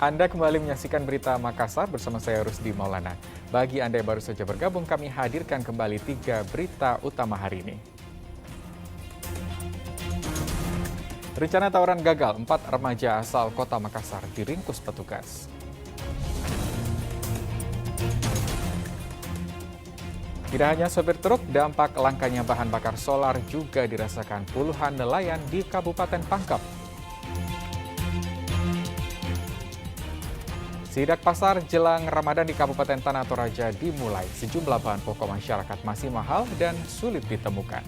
Anda kembali menyaksikan berita Makassar bersama saya Rusdi Maulana. Bagi Anda yang baru saja bergabung, kami hadirkan kembali 3 berita utama hari ini. Rencana tawuran gagal, 4 remaja asal kota Makassar diringkus petugas. Tidak hanya sopir truk, dampak langkanya bahan bakar solar juga dirasakan puluhan nelayan di Kabupaten Pangkep. Sidak pasar jelang Ramadan di Kabupaten Tanah Toraja dimulai. Sejumlah bahan pokok masyarakat masih mahal dan sulit ditemukan.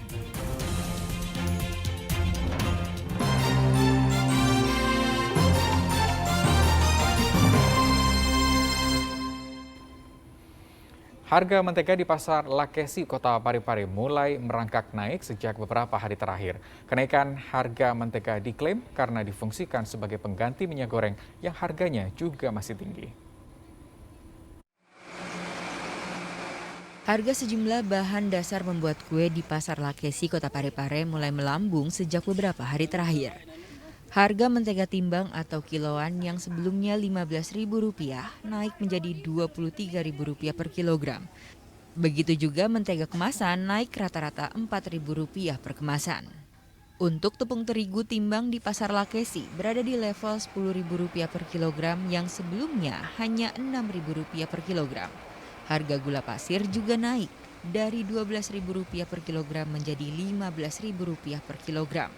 Harga mentega di Pasar Lakesi, Kota Parepare mulai merangkak naik sejak beberapa hari terakhir. Kenaikan harga mentega diklaim karena difungsikan sebagai pengganti minyak goreng yang harganya juga masih tinggi. Harga sejumlah bahan dasar membuat kue di Pasar Lakesi, Kota Parepare mulai melambung sejak beberapa hari terakhir. Harga mentega timbang atau kiloan yang sebelumnya Rp15.000 naik menjadi Rp23.000 per kilogram. Begitu juga mentega kemasan naik rata-rata Rp4.000 per kemasan. Untuk tepung terigu timbang di Pasar Lakesi berada di level Rp10.000 per kilogram yang sebelumnya hanya Rp6.000 per kilogram. Harga gula pasir juga naik dari Rp12.000 per kilogram menjadi Rp15.000 per kilogram.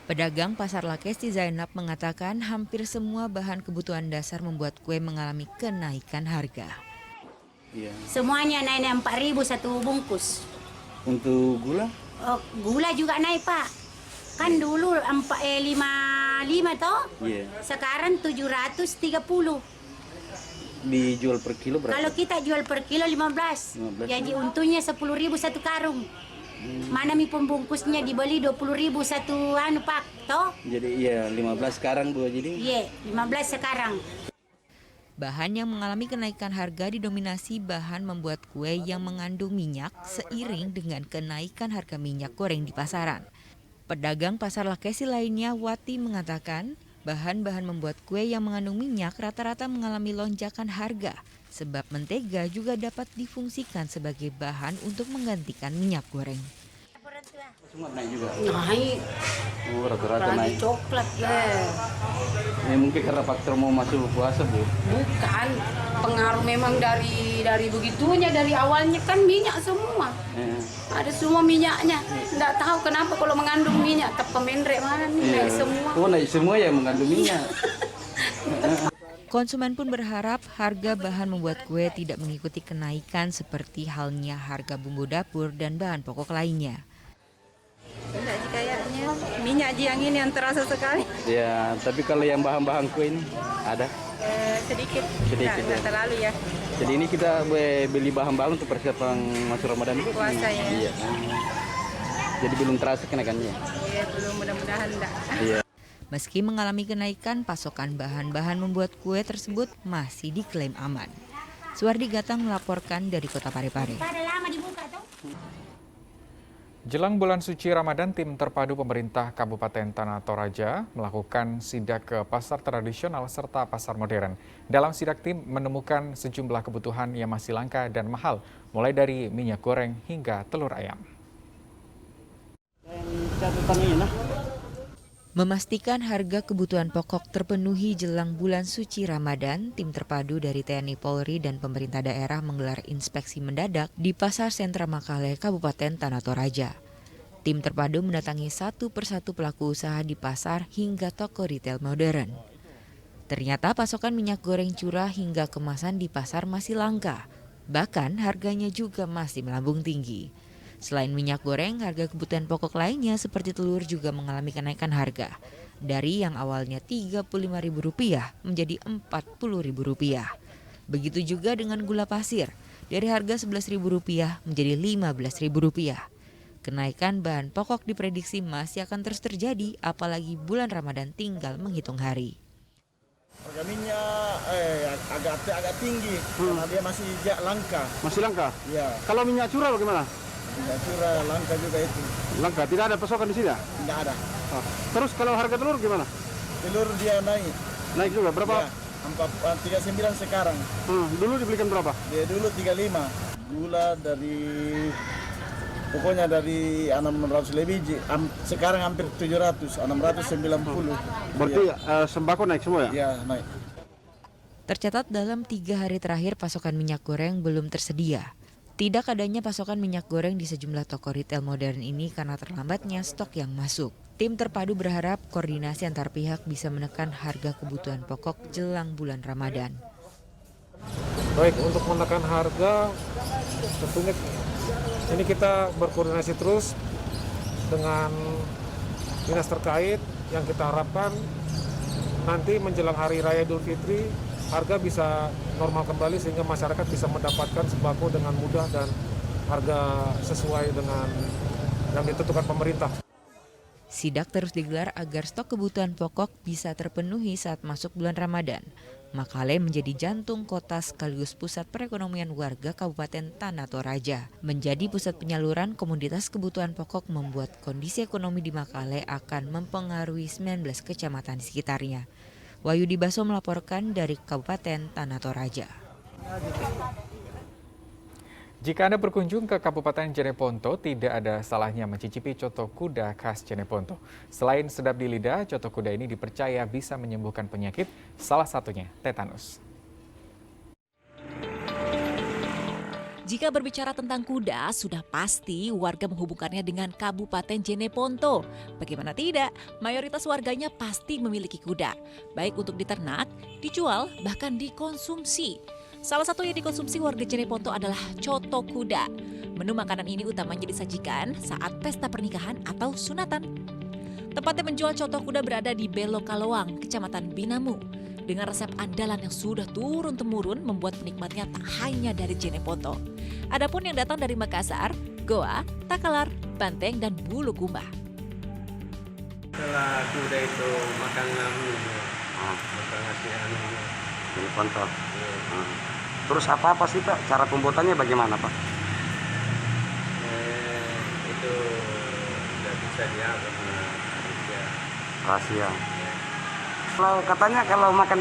Pedagang Pasar Lakesi Zainab mengatakan hampir semua bahan kebutuhan dasar membuat kue mengalami kenaikan harga. Iya. Semuanya naik 4.000 satu bungkus. Untuk gula? Oh, gula juga naik, Pak. Kan dulu 55 toh? Iya. Sekarang 730. Dijual per kilo berapa? Kalau kita jual per kilo 15. 15. Jadi untungnya 10.000 satu karung. Mana mi pembungkusnya dibeli 20.000 satu pak toh? Jadi iya 15 sekarang Bu jadi? Iya, 15 sekarang. Bahan yang mengalami kenaikan harga didominasi bahan membuat kue yang mengandung minyak seiring dengan kenaikan harga minyak goreng di pasaran. Pedagang Pasar Lakesi lainnya Wati mengatakan bahan-bahan membuat kue yang mengandung minyak rata-rata mengalami lonjakan harga sebab mentega juga dapat difungsikan sebagai bahan untuk menggantikan minyak goreng. Semua naik juga? Naik, Oh rata-rata naik. coklat lah. Ini mungkin karena faktor mau masuk puasa Bu? Bukan, pengaruh memang dari begitunya, dari awalnya kan minyak semua. Ada semua minyaknya. Nggak tahu kenapa kalau mengandung minyak, tepemendrek mana nih, naik semua. Oh naik semua ya mengandung minyak. Konsumen pun berharap harga bahan membuat kue tidak mengikuti kenaikan seperti halnya harga bumbu dapur dan bahan pokok lainnya. Enggak sih kayaknya, minyak aja yang ini yang terasa sekali. Ya tapi kalau yang bahan-bahan kue ini ada? Sedikit, Sedikit, nggak ya. terlalu ya. Jadi ini kita beli bahan-bahan untuk persiapan masuk Ramadan Bu? Puasa ya. Iya. Jadi belum terasa kenaikannya? Iya, belum, mudah-mudahan enggak. Iya. Meski mengalami kenaikan, pasokan bahan-bahan membuat kue tersebut masih diklaim aman. Suwardi Gatang melaporkan dari Kota Parepare. Pada lama dibuka toh? Jelang bulan suci Ramadan, tim terpadu pemerintah Kabupaten Tanah Toraja melakukan sidak ke pasar tradisional serta pasar modern. Dalam sidak tim menemukan sejumlah kebutuhan yang masih langka dan mahal, mulai dari minyak goreng hingga telur ayam. Memastikan harga kebutuhan pokok terpenuhi jelang bulan suci Ramadan, tim terpadu dari TNI Polri dan pemerintah daerah menggelar inspeksi mendadak di Pasar Sentra Makale, Kabupaten Tanah Toraja. Tim terpadu mendatangi satu persatu pelaku usaha di pasar hingga toko retail modern. Ternyata pasokan minyak goreng curah hingga kemasan di pasar masih langka, bahkan harganya juga masih melambung tinggi. Selain minyak goreng, harga kebutuhan pokok lainnya seperti telur juga mengalami kenaikan harga. Dari yang awalnya Rp35.000 menjadi Rp40.000. Begitu juga dengan gula pasir, dari harga Rp11.000 menjadi Rp15.000. Kenaikan bahan pokok diprediksi masih akan terus terjadi, apalagi bulan Ramadan tinggal menghitung hari. Harga minyak agak tinggi karena dia masih langka. Masih langka? Ya, Kalau minyak curah bagaimana? minyak curah langka juga itu. Langka, tidak ada pasokan di sini ya? Tidak ada. Terus kalau harga telur gimana? Telur dia naik. Naik juga, berapa? Ya, 39 sekarang. Dulu dibelikan berapa? Dia dulu 35. Gula pokoknya dari 600 lebih, sekarang hampir 700, 690. Berarti sembako naik semua ya? Ya, naik. Tercatat dalam 3 hari terakhir pasokan minyak goreng belum tersedia. Tidak adanya pasokan minyak goreng di sejumlah toko retail modern ini karena terlambatnya stok yang masuk. Tim terpadu berharap koordinasi antar pihak bisa menekan harga kebutuhan pokok jelang bulan Ramadan. Baik, untuk menekan harga, tentunya ini kita berkoordinasi terus dengan dinas terkait yang kita harapkan nanti menjelang Hari Raya Idul Fitri harga bisa normal kembali sehingga masyarakat bisa mendapatkan sembako dengan mudah dan harga sesuai dengan yang ditentukan pemerintah. Sidak terus digelar agar stok kebutuhan pokok bisa terpenuhi saat masuk bulan Ramadan. Makale menjadi jantung kota sekaligus pusat perekonomian warga Kabupaten Tanah Toraja. Menjadi pusat penyaluran komoditas kebutuhan pokok membuat kondisi ekonomi di Makale akan mempengaruhi 19 kecamatan di sekitarnya. Wahyudi Baso melaporkan dari Kabupaten Tanah Toraja. Jika Anda berkunjung ke Kabupaten Jeneponto, tidak ada salahnya mencicipi coto kuda khas Jeneponto. Selain sedap di lidah, coto kuda ini dipercaya bisa menyembuhkan penyakit, salah satunya tetanus. Jika berbicara tentang kuda, sudah pasti warga menghubungkannya dengan Kabupaten Jeneponto. Bagaimana tidak, mayoritas warganya pasti memiliki kuda, baik untuk diternak, dijual, bahkan dikonsumsi. Salah satu yang dikonsumsi warga Jeneponto adalah coto kuda. Menu makanan ini utamanya disajikan saat pesta pernikahan atau sunatan. Tempatnya menjual coto kuda berada di Belo Kalawang, Kecamatan Binamu. Dengan resep andalan yang sudah turun-temurun membuat penikmatnya tak hanya dari Jeneponto. Adapun yang datang dari Makassar, Goa, Takalar, Banteng, dan Bulukumba. Setelah kuda itu makan makan nasi Jeneponto. Terus apa sih Pak? Cara pembuatannya bagaimana Pak? Itu tidak bisa dianggap Rahasia. Kalau katanya kalau makan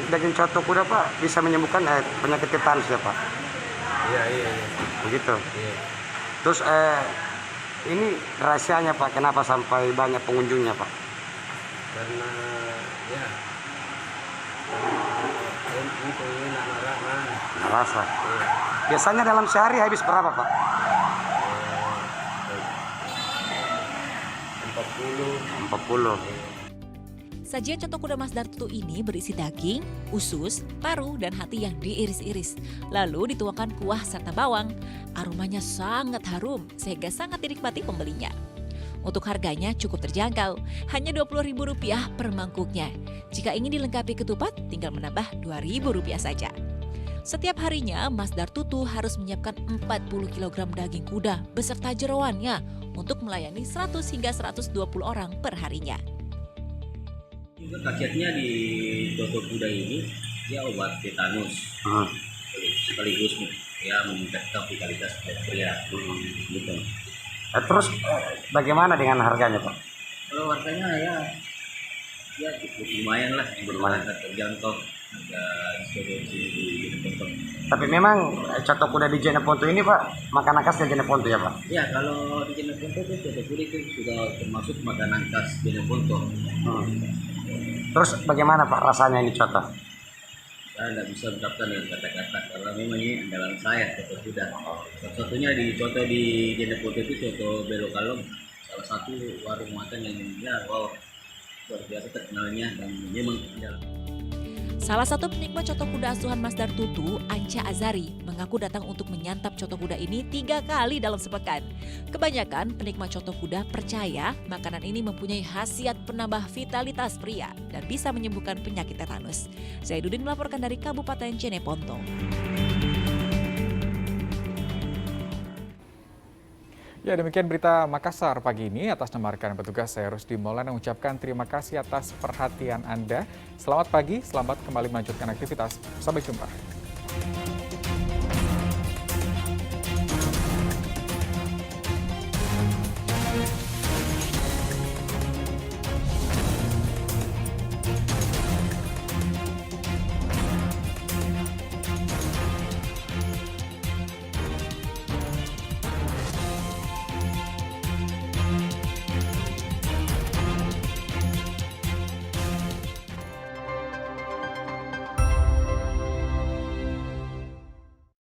daging coto kuda Pak bisa menyembuhkan penyakit tetanus ya Pak? Iya. Begitu. Iya. Terus ini rahasianya Pak, kenapa sampai banyak pengunjungnya Pak? Karena ya itu enak Rasa. Biasanya dalam sehari habis berapa Pak? 40. Sajian coto kuda Mas Dartutu ini berisi daging, usus, paru, dan hati yang diiris-iris. Lalu dituangkan kuah serta bawang. Aromanya sangat harum sehingga sangat dinikmati pembelinya. Untuk harganya cukup terjangkau, hanya Rp20.000 per mangkuknya. Jika ingin dilengkapi ketupat, tinggal menambah Rp2.000 saja. Setiap harinya, Mas Dartutu harus menyiapkan 40 kg daging kuda beserta jeroannya untuk melayani 100 hingga 120 orang per harinya. Khasiatnya di coto kuda ini, dia obat tetanus, sekaligus ya meningkatkan vitalitas bakteria. Gitu. Terus bagaimana dengan harganya Pak? Kalau harganya ya cukup lumayan lah, lumayan terjangkau harga di Jeneponto. Tapi memang coto kuda di Jeneponto ini Pak, makanan khasnya Jeneponto ya Pak? Ya, kalau di Jeneponto itu coto kuda itu sudah termasuk makanan khas Jeneponto. Terus bagaimana Pak rasanya ini coto? Saya tidak bisa mengucapkan dengan kata-kata karena memang ini andalan saya coto kuda. Satu-satunya di coto di Jeneponto itu coto Belo Kalawang, salah satu warung makan yang luar biasa terkenalnya dan memang andalan. Salah satu penikmat coto kuda asuhan Mas Dartutu, Anca Azari, mengaku datang untuk menyantap coto kuda ini 3 kali dalam sepekan. Kebanyakan penikmat coto kuda percaya makanan ini mempunyai khasiat penambah vitalitas pria dan bisa menyembuhkan penyakit tetanus. Zaiduddin melaporkan dari Kabupaten Jeneponto. Ya, demikian berita Makassar pagi ini. Atas nama rekan petugas, saya Rusdi Maulana mengucapkan terima kasih atas perhatian Anda. Selamat pagi, selamat kembali melanjutkan aktivitas. Sampai jumpa.